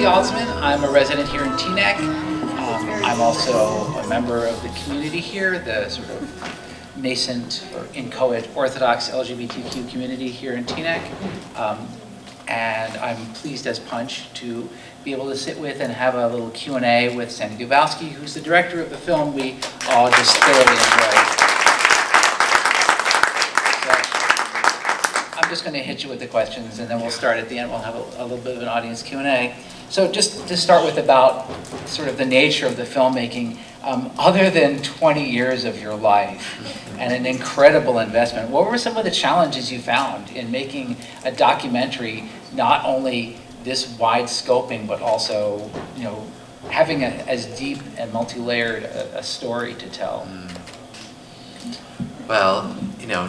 Altzman. I'm a resident here in Teaneck. I'm also a member of the community here, the sort of nascent or inchoate Orthodox LGBTQ community here in Teaneck. And I'm pleased as punch to be able to sit with and have a little Q&A with Sandi Dubowski, who's the director of the film we all just thoroughly enjoyed. I'm just going to hit you with the questions, and then we'll start at the end. We'll have a little bit of an audience Q&A. So just to start with about sort of the nature of the filmmaking, other than 20 years of your life and an incredible investment, what were some of the challenges you found in making a documentary, not only this wide scoping, but also, you know, having as deep and multi-layered a story to tell? Well, you know,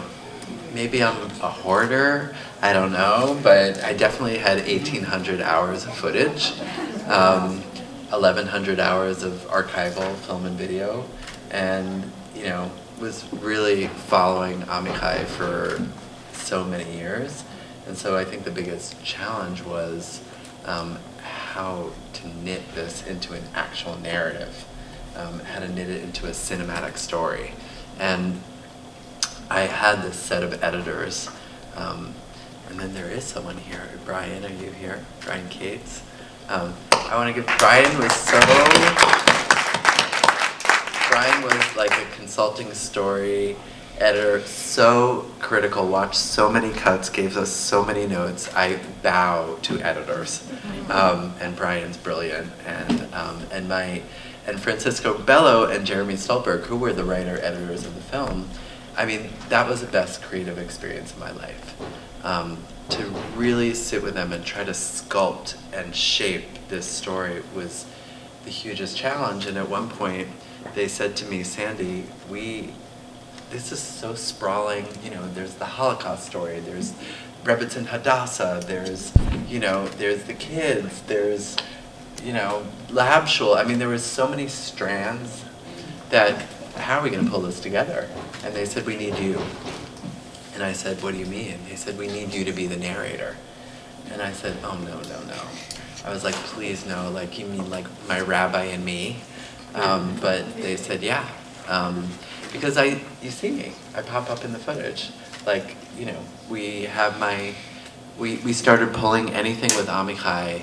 maybe I'm a hoarder, I don't know, but I definitely had 1,800 hours of footage, 1,100 hours of archival film and video, and, you know, was really following Amichai for so many years. And so I think the biggest challenge was how to knit this into an actual narrative, how to knit it into a cinematic story. And I had this set of editors, and then there is someone here. Brian, are you here? Brian Cates. I want to give, Brian was like a consulting story editor, so critical, watched so many cuts, gave us so many notes. I bow to editors, and Brian's brilliant, and Francisco Bello and Jeremy Stolberg, who were the writer-editors of the film. I mean, that was the best creative experience of my life. To really sit with them and try to sculpt and shape this story was the hugest challenge. And at one point, they said to me, Sandi, this is so sprawling. You know, there's the Holocaust story, there's Rebbetzin Hadassah, there's the kids, there's, Lab Shul. I mean, there was so many strands that, how are we going to pull this together? And they said, we need you. And I said, what do you mean? They said, we need you to be the narrator. And I said, oh, no. I was like, please, no, like, you mean like my rabbi and me? But they said, yeah. Because you see me, I pop up in the footage. Like, we started pulling anything with Amichai,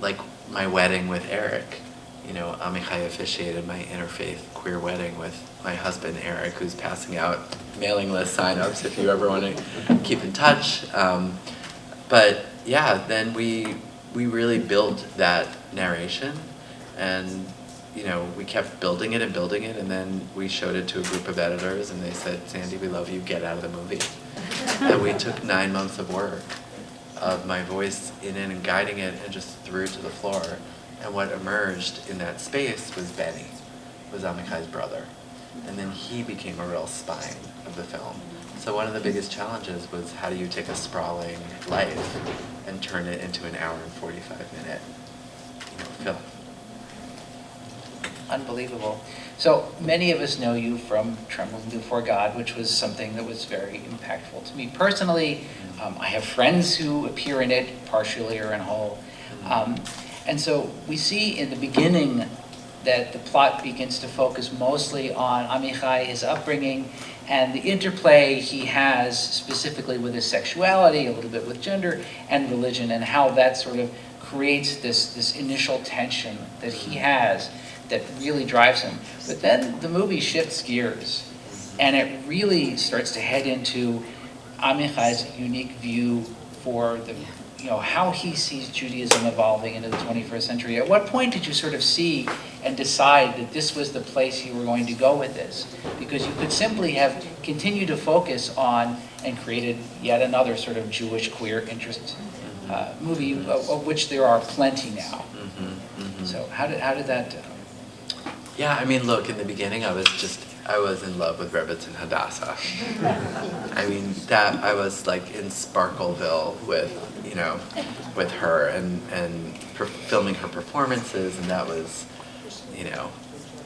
like my wedding with Eric. Amichai officiated my interfaith queer wedding with my husband, Eric, who's passing out mailing list signups if you ever want to keep in touch. But yeah, then we really built that narration, and we kept building it, and then we showed it to a group of editors, and they said, Sandi, we love you, get out of the movie. And we took 9 months of work of my voice in it and guiding it, and just threw it to the floor. And what emerged in that space was Benny, was Amichai's brother. And then he became a real spine of the film. So one of the biggest challenges was, how do you take a sprawling life and turn it into an hour and 45-minute film? Unbelievable. So many of us know you from Trembling Before God, which was something that was very impactful to me personally. I have friends who appear in it, partially or in whole. And so we see in the beginning that the plot begins to focus mostly on Amichai, his upbringing, and the interplay he has specifically with his sexuality, a little bit with gender and religion, and how that sort of creates this initial tension that he has that really drives him. But then the movie shifts gears, and it really starts to head into Amichai's unique view for the how he sees Judaism evolving into the 21st century. At what point did you sort of see and decide that this was the place you were going to go with this? Because you could simply have continued to focus on and created yet another sort of Jewish queer interest movie, of which there are plenty now. So how did that... Yeah, I mean, look, in the beginning I was in love with Rebbetzin Hadassah. I mean, that I was like in Sparkleville with her and filming her performances, and that was,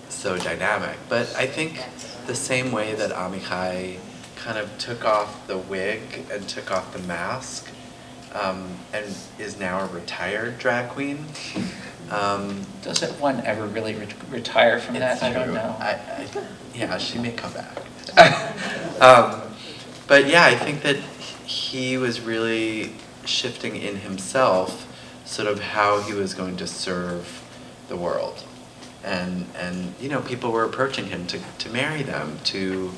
so dynamic. But I think the same way that Amichai kind of took off the wig and took off the mask, and is now a retired drag queen. Doesn't one ever really retire from that? I don't know. Yeah, she may come back. But yeah, I think that he was really shifting in himself sort of how he was going to serve the world. And people were approaching him to marry them, to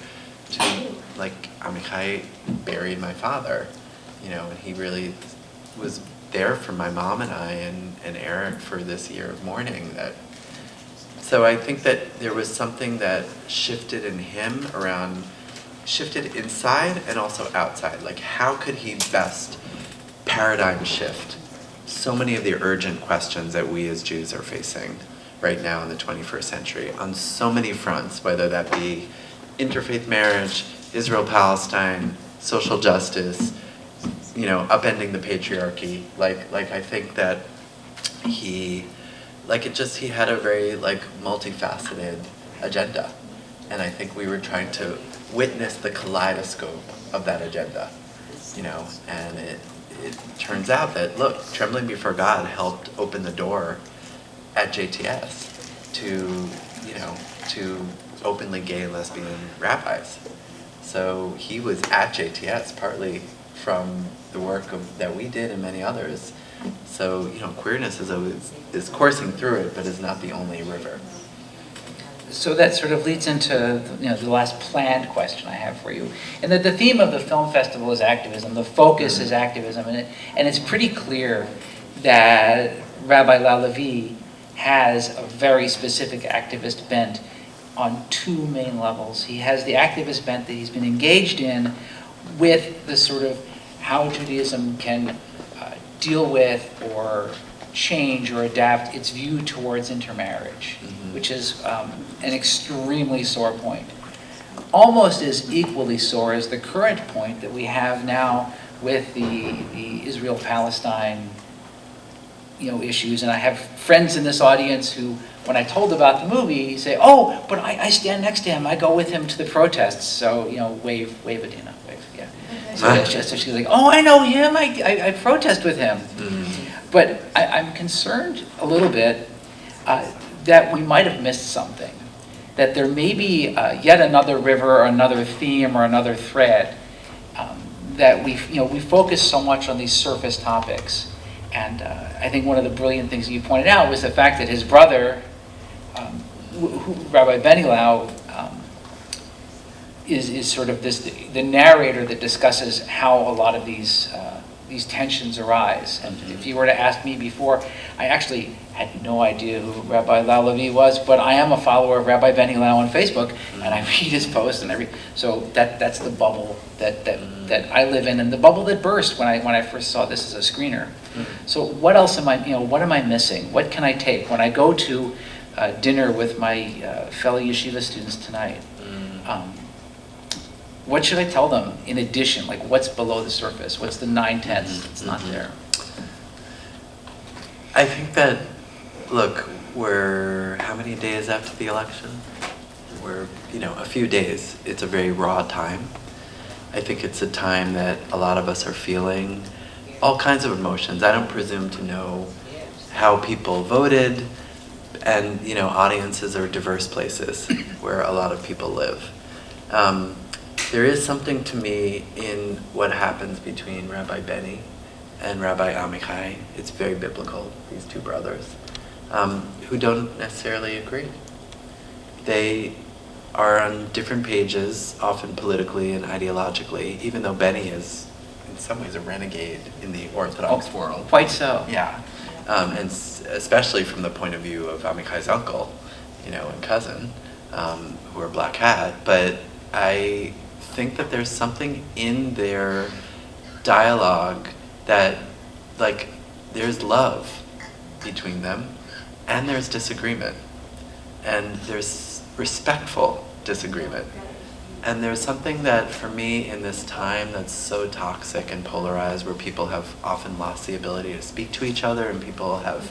like, Amichai buried my father, and he really was there for my mom and I and Eric for this year of mourning. So I think that there was something that shifted in him shifted inside and also outside. Like, how could he best paradigm shift so many of the urgent questions that we as Jews are facing right now in the 21st century on so many fronts, whether that be interfaith marriage, Israel-Palestine, social justice, upending the patriarchy. Like I think that he had a very multifaceted agenda. And I think we were trying to witness the kaleidoscope of that agenda, and it turns out that, look, Trembling Before God helped open the door at JTS to openly gay and lesbian rabbis. So he was at JTS partly from the work that we did and many others. So, queerness is coursing through it, but is not the only river. So that sort of leads into the last planned question I have for you. And that the theme of the film festival is activism. The focus is activism. And it's pretty clear that Rabbi Lau-Lavie has a very specific activist bent on two main levels. He has the activist bent that he's been engaged in with the sort of how Judaism can deal with or change or adapt its view towards intermarriage, which is an extremely sore point. Almost as equally sore as the current point that we have now with the Israel-Palestine issues. And I have friends in this audience who, when I told about the movie, say, "Oh, but I stand next to him. I go with him to the protests." So wave, Adina, wave, yeah. So she's like, "Oh, I know him. I protest with him." But I'm concerned a little bit that we might have missed something. That there may be yet another river or another theme or another thread that we focus so much on these surface topics. And I think one of the brilliant things you pointed out was the fact that his brother, Rabbi Benny Lau, is sort of the narrator that discusses how a lot of these tensions arise. And if you were to ask me before, I actually had no idea who Rabbi Lau-Lavie was, but I am a follower of Rabbi Benny Lau on Facebook, and I read his posts so that's the bubble that I live in, and the bubble that burst when I first saw this as a screener. So what else what am I missing? What can I take when I go to dinner with my fellow yeshiva students tonight? What should I tell them in addition? Like, what's below the surface? What's the 9/10 that's not there? I think that, look, we're how many days after the election? We're, a few days. It's a very raw time. I think it's a time that a lot of us are feeling all kinds of emotions. I don't presume to know how people voted, and, audiences are diverse places where a lot of people live. There is something to me in what happens between Rabbi Benny and Rabbi Amichai. It's very biblical, these two brothers, who don't necessarily agree. They are on different pages, often politically and ideologically, even though Benny is, in some ways, a renegade in the Orthodox world. Quite so. Yeah. And especially from the point of view of Amichai's uncle, and cousin, who are black hat. But I think that there's something in their dialogue that, there's love between them, and there's disagreement, and there's respectful disagreement. And there's something that, for me, in this time that's so toxic and polarized, where people have often lost the ability to speak to each other, and people have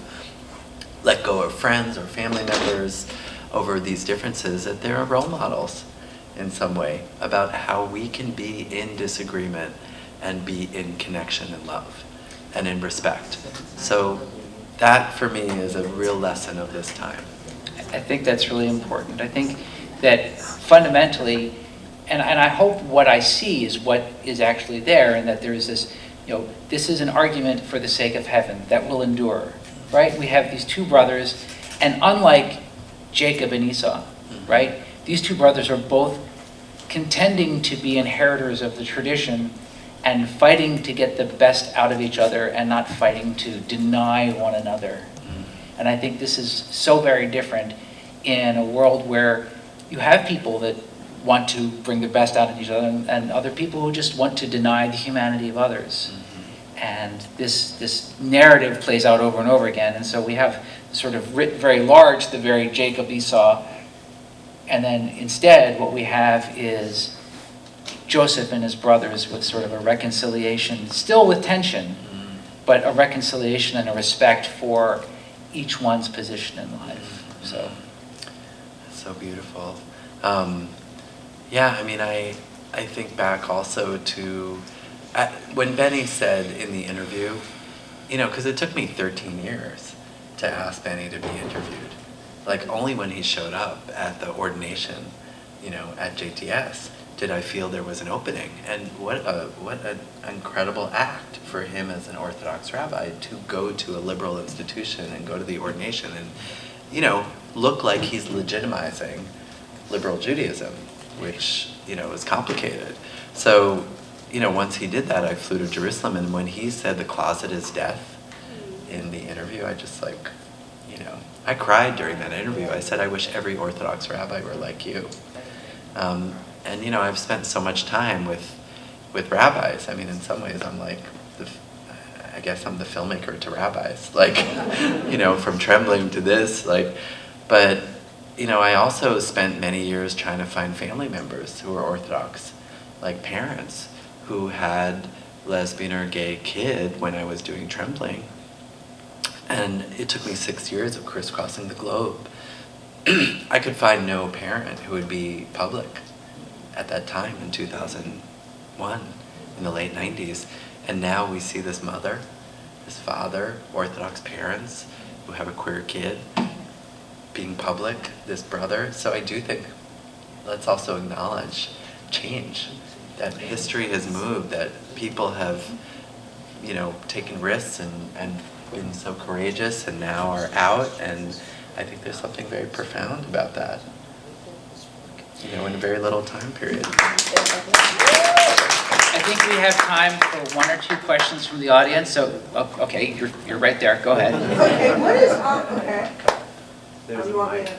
let go of friends or family members over these differences, that there are role models in some way about how we can be in disagreement and be in connection and love. and in respect. So that for me is a real lesson of this time. I think that's really important. I think that fundamentally, and I hope what I see is what is actually there, and that there is this, this is an argument for the sake of heaven that will endure, right? We have these two brothers, and unlike Jacob and Esau, right? These two brothers are both contending to be inheritors of the tradition and fighting to get the best out of each other and not fighting to deny one another. And I think this is so very different in a world where you have people that want to bring the best out of each other and other people who just want to deny the humanity of others. And this narrative plays out over and over again. And so we have sort of writ very large, the very Jacob Esau. And then instead what we have is Joseph and his brothers with sort of a reconciliation, still with tension, but a reconciliation and a respect for each one's position in life. So beautiful. Yeah, I mean, I think back also to when Benny said in the interview, because it took me 13 years to ask Benny to be interviewed. Like, only when he showed up at the ordination, at JTS, did I feel there was an opening. And what an incredible act for him as an Orthodox rabbi to go to a liberal institution and go to the ordination and, look like he's legitimizing liberal Judaism, which, is complicated. So, once he did that, I flew to Jerusalem, and when he said the closet is death in the interview, I just I cried during that interview. I said, I wish every Orthodox rabbi were like you. And, I've spent so much time with rabbis. I mean, in some ways, I'm like, I guess I'm the filmmaker to rabbis. Like, from trembling to this, but, I also spent many years trying to find family members who were Orthodox, like parents who had lesbian or gay kid when I was doing trembling. And it took me 6 years of crisscrossing the globe. I could find no parent who would be public at that time in 2001, in the late 90s. And now we see this mother, this father, Orthodox parents who have a queer kid being public, this brother. So I do think let's also acknowledge change, that history has moved, that people have, taken risks and been so courageous and now are out, and I think there's something very profound about that, in a very little time period. I think we have time for one or two questions from the audience. So, okay, you're right there. Go ahead. Okay, what is okay? You want me to?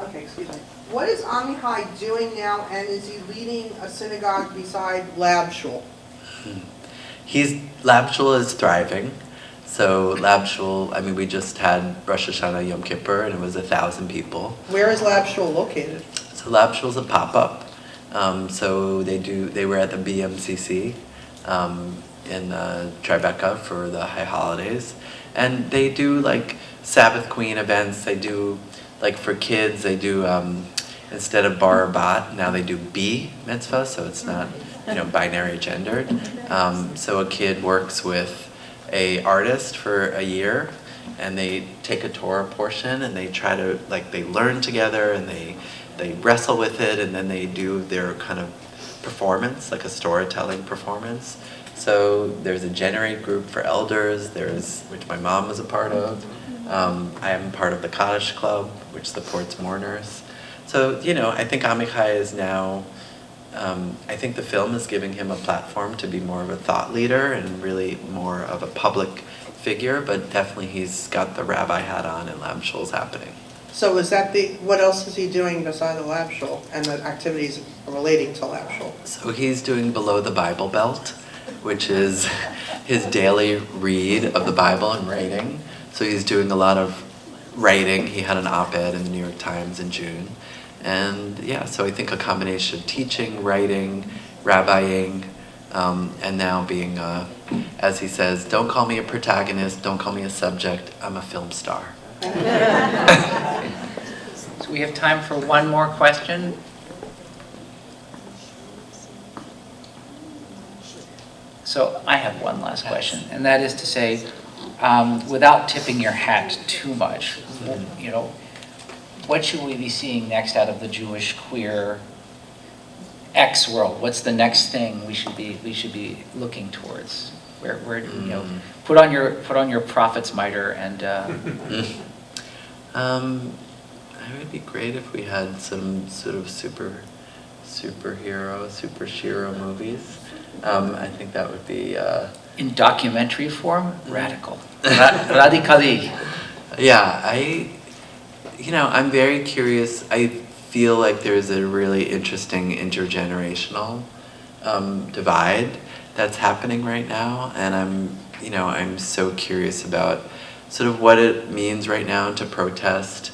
Okay. Excuse me. What is Amichai doing now, and is he leading a synagogue beside Lab Shul? Lab Shul is thriving. So Lab Shul, we just had Rosh Hashanah Yom Kippur, and it was 1,000 people. Where is Lab Shul located? So Lab Shul is a pop-up. So they were at the BMCC in Tribeca for the high holidays. And they do Sabbath Queen events. They do, for kids, they do, instead of bar or bat, now they do B mitzvah, so it's not, binary gendered. So a kid works with a artist for a year, and they take a Torah portion, and they try to, they learn together, and they wrestle with it, and then they do their kind of performance, like a storytelling performance. So there's a Generate group for elders, which my mom was a part of. I am part of the Kaddish Club, which supports mourners. So, I think Amichai is now, I think the film is giving him a platform to be more of a thought leader and really more of a public figure, but definitely he's got the rabbi hat on and Lab Shul's happening. So what else is he doing beside the Lab Shul and the activities relating to Lab Shul? So he's doing Below the Bible Belt, which is his daily read of the Bible and writing. So he's doing a lot of writing. He had an op-ed in the New York Times in June. And so I think a combination of teaching, writing, rabbiing, and now being, as he says, don't call me a protagonist, don't call me a subject, I'm a film star. So we have time for one more question. So I have one last question, and that is to say, without tipping your hat too much, you know, what should we be seeing next out of the Jewish queer X world? What's the next thing we should be looking towards? Where you know, put on your prophet's mitre and. It would be great if we had some sort of super shiro movies. I think that would be in documentary form, radical, radically. Yeah, I'm very curious. I feel like there's a really interesting intergenerational divide that's happening right now, and I'm so curious about sort of what it means right now to protest,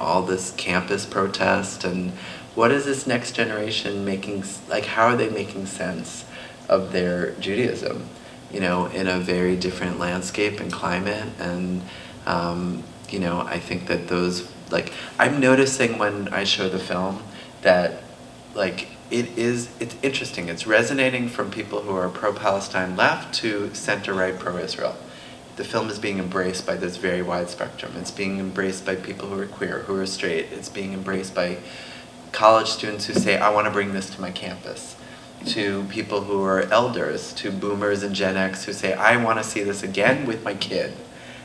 all this campus protest, and what is this next generation making, like how are they making sense of their Judaism, in a very different landscape and climate, and I think that those, like, I'm noticing when I show the film that, like, it's interesting. It's resonating from people who are pro-Palestine left to center-right pro-Israel. The film is being embraced by this very wide spectrum. It's being embraced by people who are queer, who are straight. It's being embraced by college students who say, I want to bring this to my campus. To people who are elders, to boomers and Gen X who say, I want to see this again with my kid,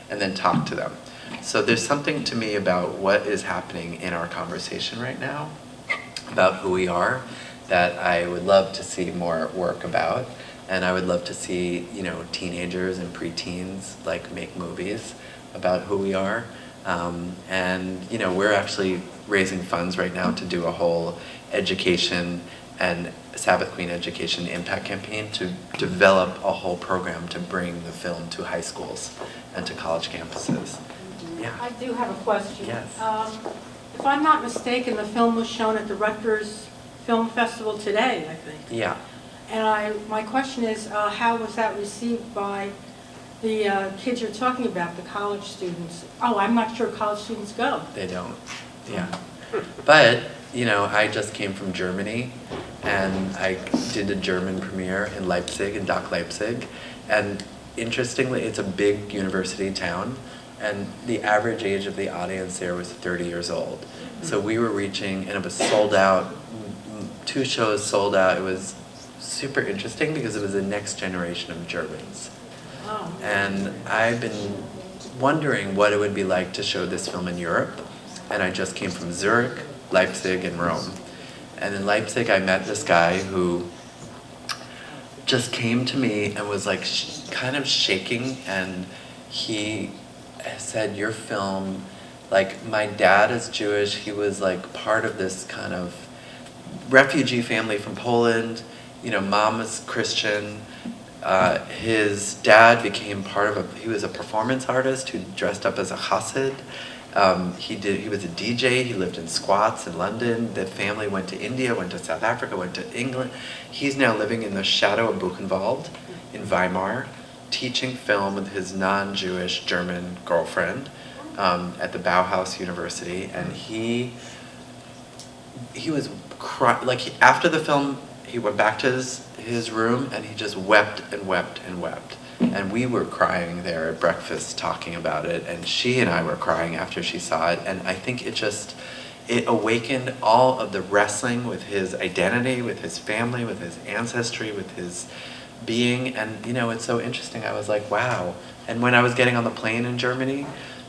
and then talk to them. So there's something to me about what is happening in our conversation right now, about who we are, that I would love to see more work about. And I would love to see, teenagers and preteens make movies about who we are. And we're actually raising funds right now to do a whole education and Sabbath Queen education impact campaign to develop a whole program to bring the film to high schools and to college campuses. Yeah. I do have a question. Yes. If I'm not mistaken, the film was shown at the Rutgers Film Festival today, I think. Yeah. And my question is, how was that received by the kids you're talking about, the college students? Oh, I'm not sure college students go. They don't. Yeah. But, I just came from Germany, and I did a German premiere in Leipzig, in Doc Leipzig. And interestingly, it's a big university town, and the average age of the audience there was 30 years old. So we were reaching, and it was sold out, 2 shows sold out. It was super interesting because it was the next generation of Germans. Oh. And I've been wondering what it would be like to show this film in Europe. And I just came from Zurich, Leipzig, and Rome. And in Leipzig, I met this guy who just came to me and was like kind of shaking, and he said, your film, like, my dad is Jewish. He was like part of this kind of refugee family from Poland. Mom was Christian. His dad became he was a performance artist who dressed up as a chassid. He was a DJ. He lived in squats in London. The family went to India, went to South Africa, went to England. He's now living in the shadow of Buchenwald in Weimar, teaching film with his non-Jewish German girlfriend at the Bauhaus University. And he was after the film, he went back to his room and he just wept and wept and wept. And we were crying there at breakfast talking about it, and she and I were crying after she saw it. And I think it awakened all of the wrestling with his identity, with his family, with his ancestry, with his being. And it's so interesting. I was like, wow. And when I was getting on the plane in Germany,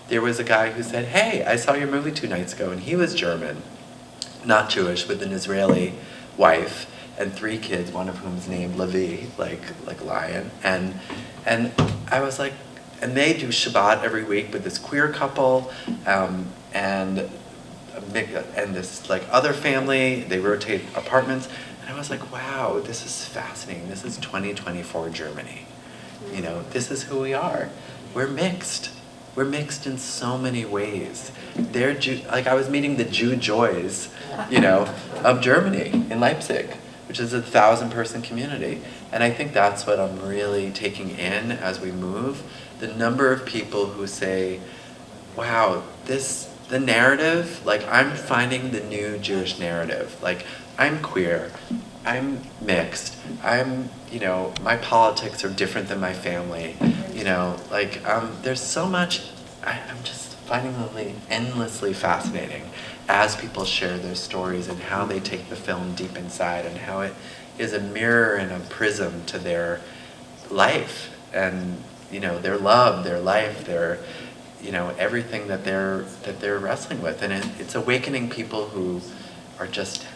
there was a guy who said, hey, I saw your movie 2 nights ago, and he was German, not Jewish, with an Israeli wife and 3 kids, one of whom is named Levi, like lion. And I was like, and they do Shabbat every week with this queer couple, and this other family. They rotate apartments, and I was like, wow, this is fascinating. This is 2024 Germany. This is who we are. We're mixed. We're mixed in so many ways. I was meeting the Jew joys, of Germany in Leipzig, which is a 1,000-person community. And I think that's what I'm really taking in as we move. The number of people who say, wow, the narrative, I'm finding the new Jewish narrative. I'm queer. I'm mixed. My politics are different than my family. There's so much. I'm just finding it endlessly fascinating as people share their stories and how they take the film deep inside and how it is a mirror and a prism to their life and their love, their life, their everything that they're wrestling with, and it's awakening people who are just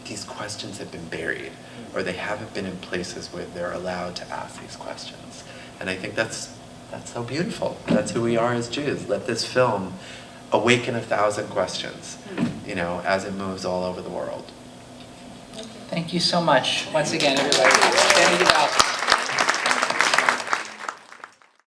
these questions have been buried, or they haven't been in places where they're allowed to ask these questions. And I think that's so beautiful. That's who we are as Jews. Let this film awaken 1,000 questions, as it moves all over the world. Thank you so much. Once again, everybody. Sandi Dubowski.